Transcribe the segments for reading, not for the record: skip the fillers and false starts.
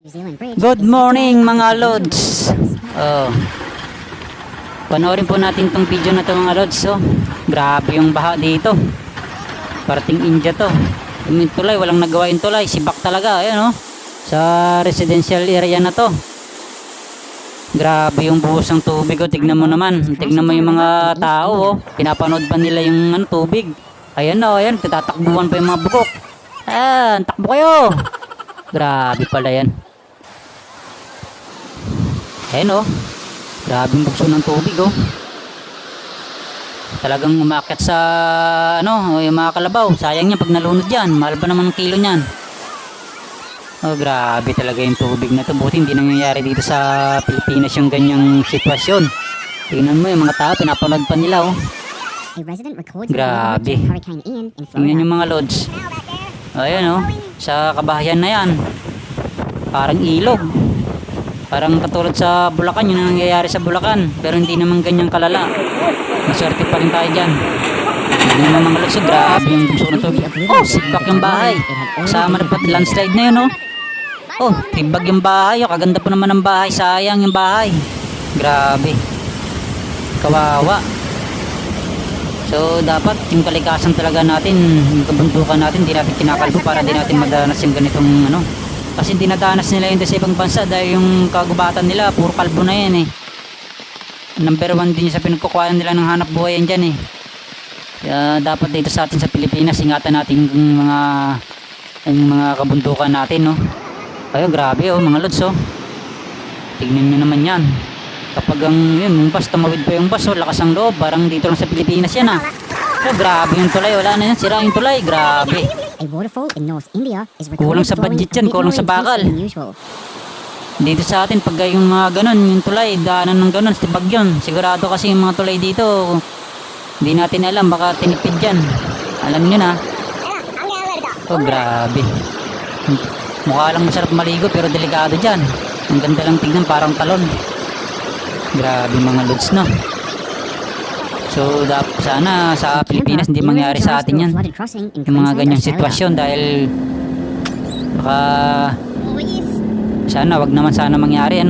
Good morning mga lods. Panoorin po natin tong video na to mga lods. Grabe yung baha dito. Parating India to. Yung tulay, walang nagawa yung tulay. Sibak talaga. Ayan sa residential area na to. Grabe yung buhos ng tubig. Tignan mo naman. Tignan mo yung mga tao. Pinapanood pa nila yung tubig. Ayan ayan. Tatakbuhan pa yung mga bukok. Ayan, takbo kayo. Grabe pala yan. Ayan grabing bugso ng tubig Talagang umakyat sa yung mga kalabaw. Sayang niya pag nalunod yan. Mahal pa naman ang kilo niyan. Grabe talaga yung tubig na to. Buti hindi nangyayari dito sa Pilipinas yung ganyang sitwasyon. Tingnan mo yung mga tao, pinapanood pa nila Grabe. Tingnan yung mga lods. Ayan sa kabahayan na yan. Parang ilog. Parang katulad sa Bulacan, yun ang nangyayari sa Bulacan. Pero hindi naman ganyang kalala. Maswerte pa rin tayo dyan. Hindi naman mga lods. Grabe yung bugso ng tubig. Sibak yung bahay. Kasama na pati landslide na yun tibag yung bahay. Kaganda po naman ng bahay. Sayang yung bahay. Grabe. Kawawa. So dapat yung kalikasan talaga natin, yung kabundukan natin, hindi natin kinakalbo para di natin madanas yung ganitong kasi dinadanas nila yun sa ibang bansa dahil yung kagubatan nila puro kalbo na yan Number 1 din sa pinagkukuhaan nila ng hanap buhay yan dyan Kaya dapat dito sa atin sa Pilipinas ingatan natin yung mga kabundukan natin Ayun grabe mga lods tignan nyo naman yan. Kapag yung bus, tumawid pa yung bus lakas ang loob, parang dito lang sa Pilipinas yan grabe yung tulay, wala na yan, sira yung tulay, grabe. Kulang sa budget yan, kulang sa bakal. Dito sa atin, pag yung mga ganun, yung tulay, daanan ng ganun, tibag yun. Sigurado kasi yung mga tulay dito, hindi natin alam, baka tinipid yan. Alam nyo na. Grabe. Mukha lang masarap maligo, pero delikado dyan. Ang ganda lang tignan, parang talon. Grabe mga lods So sana sa Pilipinas hindi mangyari sa atin yan yung mga ganyang sitwasyon dahil baka sana wag naman sana mangyari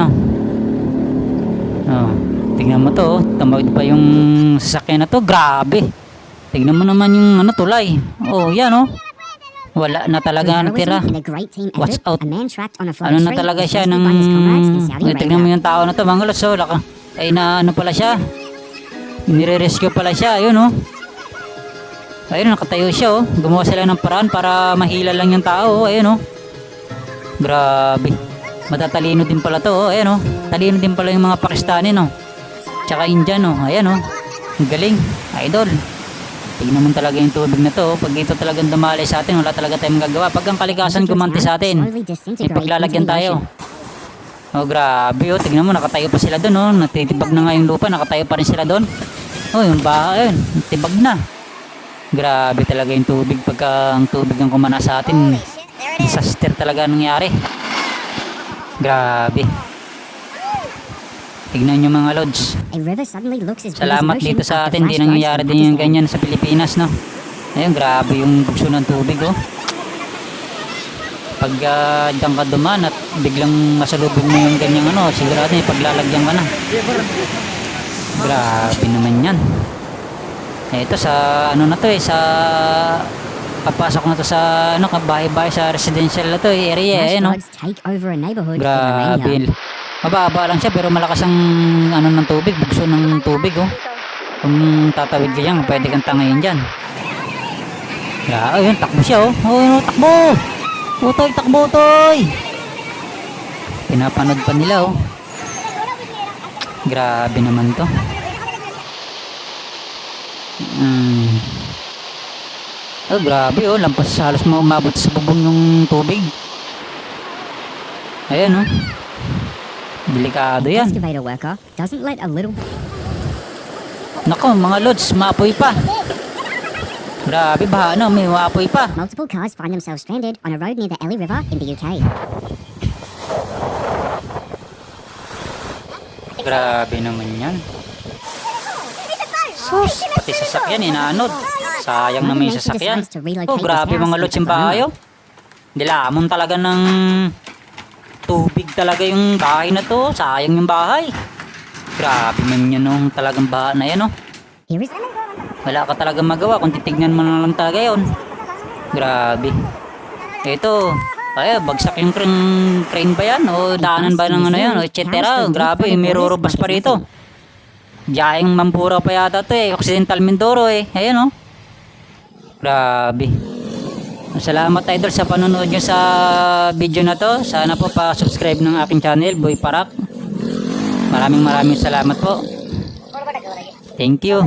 tignan mo to tumawid pa yung sasakyan na to, grabe. Tignan mo naman yung tulay. Yan wala na talaga natira. Watch out. Na talaga siya ng tignan mo yung tao na to mga lods ay na pala siya, nire-rescue pala siya. Ayun ayun nakatayo siya gumawa sila ng paraan para mahila lang yung tao. Ayun grabe, matatalino din pala to ayun talino din pala yung mga Pakistani tsaka Indian ayan ang galing, idol. Tignan mo talaga yung tubig na to. Pag ito talagang dumali sa atin, wala talaga tayong magagawa. Pag ang kalikasan gumanti sa atin, ipaglalagyan tayo. Grabe tignan mo, nakatayo pa sila doon natitibag na nga yung lupa, nakatayo pa rin sila doon. Yung bahay tibag na. Grabe talaga yung tubig. Pagka ang tubig ang kumana sa atin, disaster talaga nangyari. Grabe. Tignan nyo mga lods. Salamat dito sa atin, hindi nangyayari din yung ganyan sa Pilipinas ayun grabe yung bugso ng tubig pag dyan ka duman at biglang masalubog mo yung ganyang sigurado paglalagyan ka na. Grabe naman yan. Ito sa na to sa papasok na to sa kabahay-bahay sa residential na to area grabe. Mababa lang siya pero malakas ang ng tubig, bugso ng tubig kung tatawid ka yan pwede kang tangayin dyan. Ayun takbo siya takbo. Utoy, takbo utoy. Pinapanood pa nila grabe naman to. Grabe lampas halos umabot sa bubong yung tubig. Ayan delikado yan. Nako mga lods, maapoy pa. Grabe baha may maapoy pa. Multiple cars find themselves stranded on a road near the Ellie River in the UK. Grabe naman yan. Sus, pati sasakyan inaanod. Sayang naman yung sasakyan. Grabe mga lods yung bahay Dilamon talaga ng tubig talaga yung bahay na to. Sayang yung bahay. Grabe man yun nung talagang baha na yan, oh. Here is Wala ka talaga magawa kung titignan mo na lang talaga yun. Grabe. Ito, ay, bagsak yung crane ba yan? O daanan ba ng ano yan? O etcetera. Grabe, may rurubas pa rito. Diyaing Mampura pa yata to eh. Occidental Mindoro eh. Ayan, oh. Grabe. Salamat idol sa panonood nyo sa video na to. Sana po pa-subscribe ng aking channel, Boy Parak. Maraming salamat po. Thank you.